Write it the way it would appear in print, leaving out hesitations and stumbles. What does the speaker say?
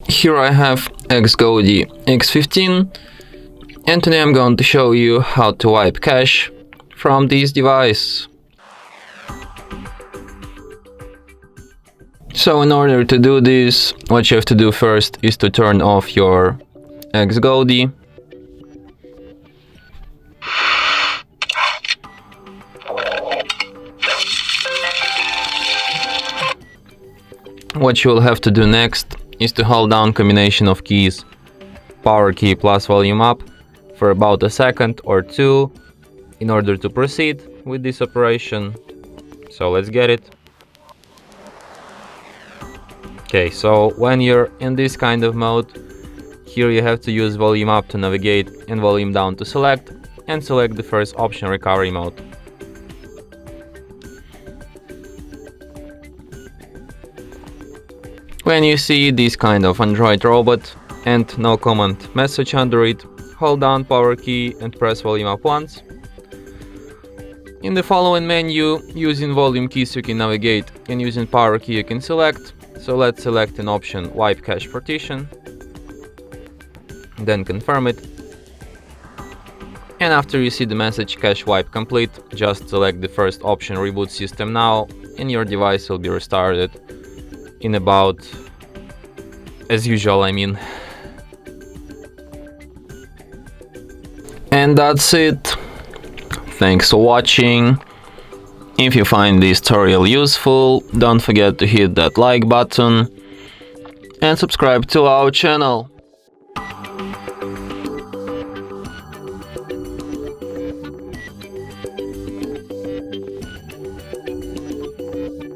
Here I have XGODY X15, and today I'm going to show you how to wipe cache from this device. So in order to do this, what you have to do first is to turn off your XGODY. What you will have to do next is to hold down combination of keys, power key plus volume up, for about a second or two in order to proceed with this operation. So let's get it. Okay, so when you're in this kind of mode, here you have to use volume up to navigate and volume down to select, and select the first option, recovery mode. When you see this kind of Android robot and no command message under it, hold down power key and press volume up once. In the following menu, using volume keys you can navigate, and using power key you can select. So let's select an option, wipe cache partition, then confirm it. And after you see the message cache wipe complete, just select the first option, reboot system now, and your device will be restarted in about, as usual, I mean. And that's it. Thanks for watching. If you find this tutorial useful, don't forget to hit that like button and subscribe to our channel.